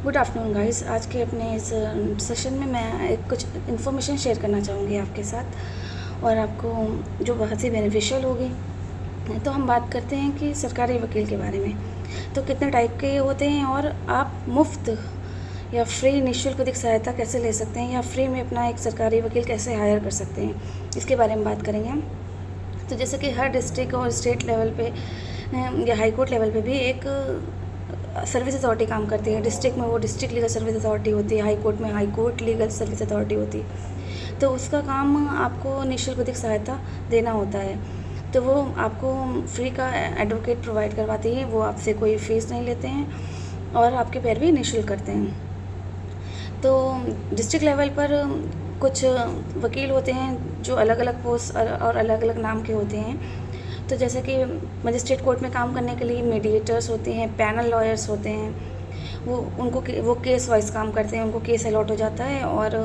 Good afternoon guys. आज के अपने इस सेशन में मैं एक कुछ इन्फॉर्मेशन शेयर करना चाहूँगी आपके साथ और आपको जो बहुत ही बेनिफिशियल होगी। तो हम बात करते हैं कि सरकारी वकील के बारे में। तो कितने टाइप के होते हैं और आप मुफ्त या फ्री निःशुल्क विधिक सहायता कैसे ले सकते हैं या फ्री में अपना एक सरकारी वकील कैसे हायर कर सकते हैं, इसके बारे में बात करेंगे हम। तो जैसे कि हर डिस्ट्रिक्ट और स्टेट लेवल पे या हाई कोर्ट लेवल पे भी एक सर्विस अथॉरिटी काम करती है। डिस्ट्रिक्ट में वो डिस्ट्रिक्ट लीगल सर्विस अथॉरिटी होती है, हाई कोर्ट में high court legal service authority होती है। तो उसका काम आपको निःशुल्क विधिक सहायता देना होता है। तो वो आपको फ्री का एडवोकेट प्रोवाइड करवाती है, वो आपसे कोई फ़ीस नहीं लेते हैं और आपके पैरवी निःशुल्क करते हैं। तो डिस्ट्रिक्ट लेवल पर कुछ वकील होते हैं जो अलग अलग पोस्ट और अलग अलग नाम के होते हैं। तो जैसे कि मजिस्ट्रेट कोर्ट में काम करने के लिए मीडिएटर्स होते हैं, पैनल लॉयर्स होते हैं। वो केस वाइज काम करते हैं, उनको केस अलॉट हो जाता है और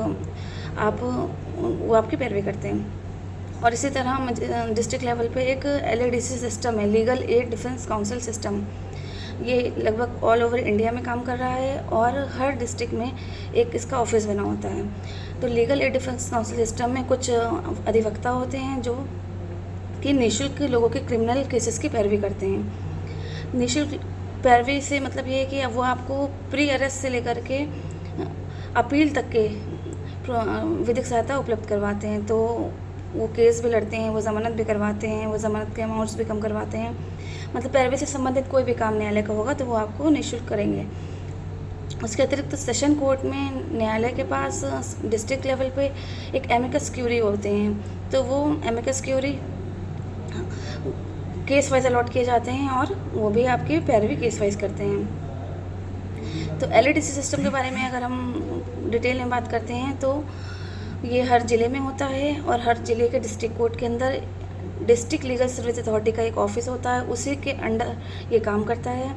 वो आपकी पैरवी करते हैं। और इसी तरह डिस्ट्रिक्ट लेवल पे एक LADC सिस्टम है, legal aid defence council system. ये लगभग ऑल ओवर इंडिया में काम कर रहा है और हर डिस्ट्रिक्ट में एक इसका ऑफिस बना होता है। तो legal aid defence council system में कुछ अधिवक्ता होते हैं जो कि निःशुल्क लोगों के क्रिमिनल केसेस की पैरवी करते हैं। निःशुल्क पैरवी से मतलब ये है कि वो आपको प्री अरेस्ट से लेकर के अपील तक के विधिक सहायता उपलब्ध करवाते हैं। तो वो केस भी लड़ते हैं, वो ज़मानत भी करवाते हैं, वो ज़मानत के अमाउंट्स भी कम करवाते हैं। मतलब पैरवी से संबंधित कोई भी काम न्यायालय का होगा तो वो आपको निःशुल्क करेंगे। उसके अतिरिक्त सेशन कोर्ट में न्यायालय के पास डिस्ट्रिक्ट लेवल पे एक एमिकस क्यूरी होते हैं। तो वो amicus curiae case wise allot किए जाते हैं और वो भी आपकी पैरवी केस वाइज करते हैं। तो LADC सिस्टम के बारे में अगर हम डिटेल में बात करते हैं तो ये हर ज़िले में होता है और हर ज़िले के डिस्ट्रिक्ट कोर्ट के अंदर डिस्ट्रिक्ट लीगल सर्विस अथॉरिटी का एक ऑफिस होता है, उसी के अंडर ये काम करता है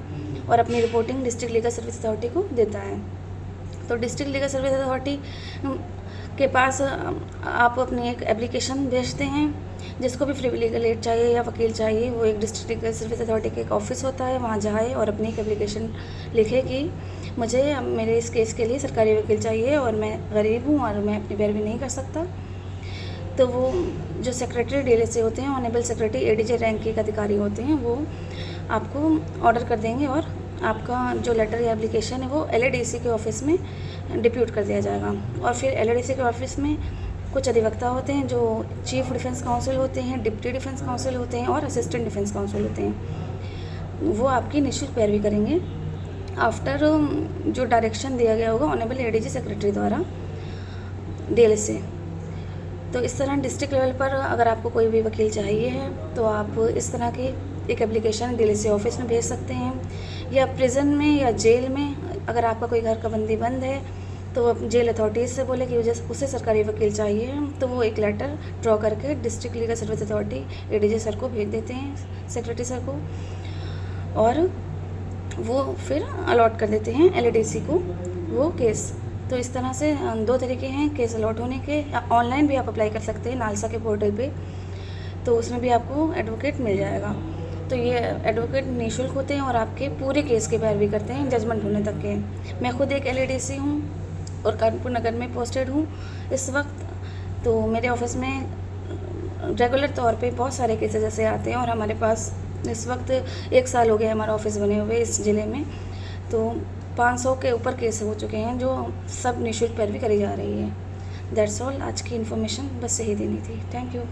और अपनी reporting district legal service authority को देता है। तो डिस्ट्रिक्ट लीगल सर्विस अथॉरिटी के पास आप अपनी एक एप्लीकेशन भेजते हैं। जिसको भी फ्री लीगल एड चाहिए या वकील चाहिए, वो एक डिस्ट्रिक्ट लीगल सर्विस अथॉरिटी का एक ऑफिस होता है, वहाँ जाए और अपनी एक एप्लीकेशन लिखे कि मुझे मेरे इस केस के लिए सरकारी वकील चाहिए और मैं गरीब हूँ और मैं अपनी पैरवी नहीं कर सकता। तो वो जो सेक्रेटरी DLSA होते हैं, ऑनरेबल सेक्रेटरी ADJ रैंक के अधिकारी होते हैं, वो आपको ऑर्डर कर देंगे और आपका जो लेटर या एप्लीकेशन है वो LADC के ऑफिस में डिप्यूट कर दिया जाएगा। और फिर LADC के ऑफिस में कुछ अधिवक्ता होते हैं जो चीफ डिफेंस काउंसिल होते हैं, डिप्टी डिफेंस काउंसिल होते हैं और असिस्टेंट डिफेंस काउंसिल होते हैं। वो आपकी निःशुल्क पैरवी करेंगे आफ्टर जो डायरेक्शन दिया गया होगा ऑनरेबल ADG सेक्रेटरी द्वारा DLSA। तो इस तरह डिस्ट्रिक्ट लेवल पर अगर आपको कोई भी वकील चाहिए है तो आप इस तरह की एक एप्लीकेशन DLSA ऑफिस में भेज सकते हैं या प्रिजन में या जेल में। अगर आपका कोई घर का बंदी बंद है तो जेल अथॉरिटीज़ से बोले कि उसे सरकारी वकील चाहिए, तो वो एक लेटर ड्रॉ करके district legal service authority ADJ sir को भेज देते हैं, सेक्रेटरी सर को, और वो फिर अलॉट कर देते हैं LADC को वो केस। तो इस तरह से 2 तरीके हैं केस अलॉट होने के। ऑनलाइन भी आप अप्लाई कर सकते हैं नालसा के पोर्टल पे, तो उसमें भी आपको एडवोकेट मिल जाएगा। तो ये एडवोकेट निःशुल्क होते हैं और आपके पूरे केस की पैरवी करते हैं जजमेंट होने तक के। मैं खुद एक LADC हूँ और कानपुर नगर में पोस्टेड हूँ इस वक्त। तो मेरे ऑफिस में रेगुलर तौर पे बहुत सारे केसेस ऐसे आते हैं और हमारे पास इस वक्त 1 साल हो गया हमारा ऑफिस बने हुए इस ज़िले में। तो 500 के ऊपर केस हो चुके हैं जो सब निःशुल्क पैरवी करी जा रही है। That's all. आज की इन्फॉर्मेशन बस यही देनी थी। Thank you.